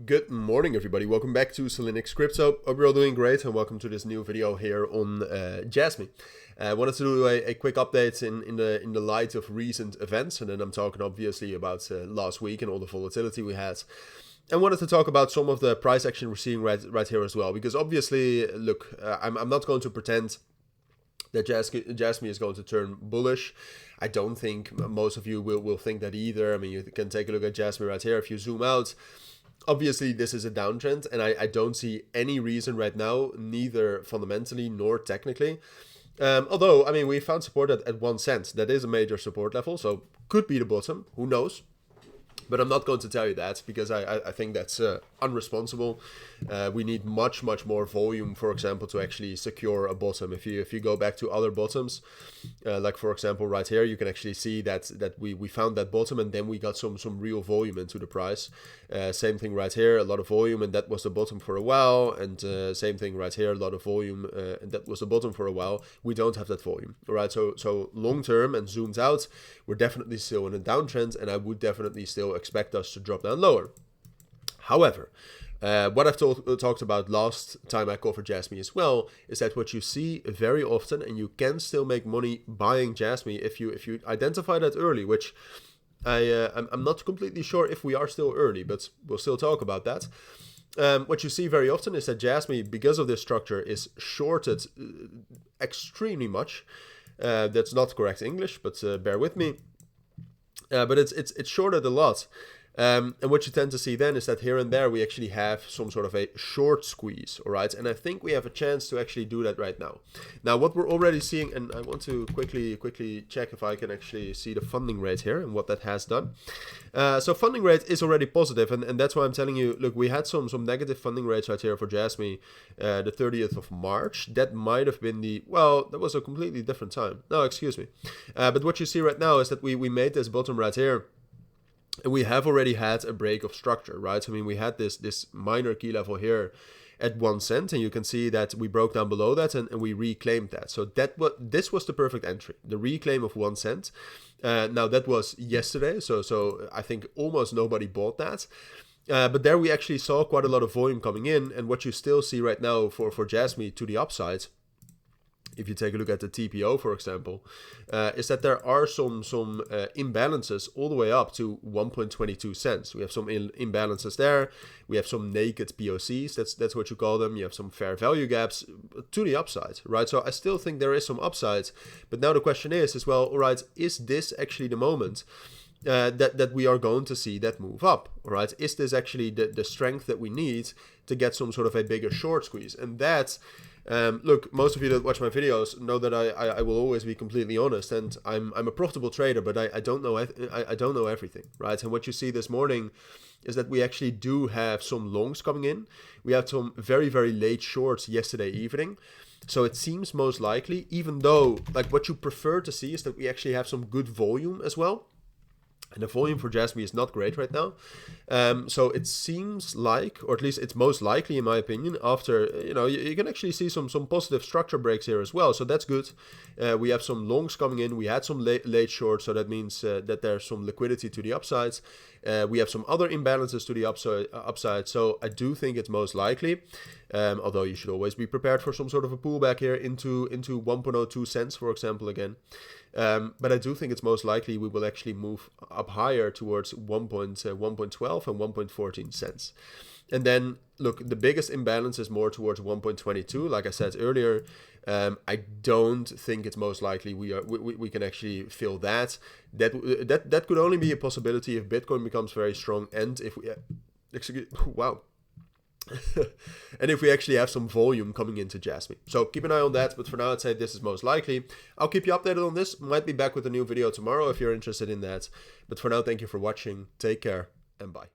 Good morning, everybody. Welcome back to cilinixfxcapital. Hope you're all doing great, and welcome to this new video here on Jasmy. I wanted to do a quick update in the light of recent events, and then I'm talking obviously about last week and all the volatility we had. I wanted to talk about some of the price action we're seeing right here as well, because obviously, look, I'm not going to pretend that Jasmy is going to turn bullish. I don't think most of you will think that either. I mean, you can take a look at Jasmy right here. If you zoom out, obviously this is a downtrend, and I don't see any reason right now, neither fundamentally nor technically. Although, I mean, we found support at 1 cent. That is a major support level, so could be the bottom. Who knows? But I'm not going to tell you that, because I think that's unresponsible. We need much more volume, for example, to actually secure a bottom. If you go back to other bottoms, like for example right here, you can actually see that we found that bottom, and then we got some real volume into the price. Same thing right here, a lot of volume, and that was the bottom for a while. And same thing right here, a lot of volume, and that was the bottom for a while. We don't have that volume, all right? So long term and zoomed out, we're definitely still in a downtrend, and I would definitely still expect us to drop down lower. However, what I've talked about last time I covered Jasmy as well is that what you see very often, and you can still make money buying Jasmy if you identify that early, which I'm not completely sure if we are still early, but we'll still talk about that. What you see very often is that Jasmy, because of this structure, is shorted extremely much. That's not correct English, but bear with me. But it's shorted a lot. And what you tend to see then is that here and there we actually have some sort of a short squeeze, all right? And I think we have a chance to actually do that right now. Now, what we're already seeing, and I want to quickly check if I can actually see the funding rate here and what that has done. So funding rate is already positive, and that's why I'm telling you, look, we had some negative funding rates right here for Jasmy the 30th of March. That might have been that was a completely different time. No, excuse me. But what you see right now is that we made this bottom right here. And we have already had a break of structure, right? I mean, we had this minor key level here at 1 cent, and you can see that we broke down below that and we reclaimed that. So this was the perfect entry, the reclaim of 1 cent. Now that was yesterday, so I think almost nobody bought that. But there we actually saw quite a lot of volume coming in, and what you still see right now for Jasmy to the upside, if you take a look at the TPO, for example, is that there are some imbalances all the way up to 1.22 cents. We have some imbalances there. We have some naked POCs. That's what you call them. You have some fair value gaps to the upside, right? So I still think there is some upside. But now the question is well, all right, is this actually the moment that we are going to see that move up, all right? Is this actually the strength that we need to get some sort of a bigger short squeeze? And that... look, most of you that watch my videos know that I will always be completely honest, and I'm a profitable trader, but I don't know everything, right? And what you see this morning is that we actually do have some longs coming in. We had some very late shorts yesterday evening. So it seems most likely, even though like what you prefer to see is that we actually have some good volume as well. And the volume for Jasmy is not great right now. So it seems like, or at least it's most likely in my opinion, after, you can actually see some positive structure breaks here as well. So that's good. We have some longs coming in. We had some late shorts. So that means that there's some liquidity to the upsides. We have some other imbalances to the upside. So I do think it's most likely, although you should always be prepared for some sort of a pullback here into 1.02 cents, for example, again. But I do think it's most likely we will actually move up higher towards 1.12 and 1.14 cents. And then, look, the biggest imbalance is more towards 1.22. Like I said earlier, I don't think it's most likely we can actually fill that. That could only be a possibility if Bitcoin becomes very strong, and if we wow. And if we actually have some volume coming into Jasmy. So keep an eye on that, but for now I'd say this is most likely. I'll keep you updated on this. Might be back with a new video tomorrow if you're interested in that. But for now, thank you for watching. Take care and bye.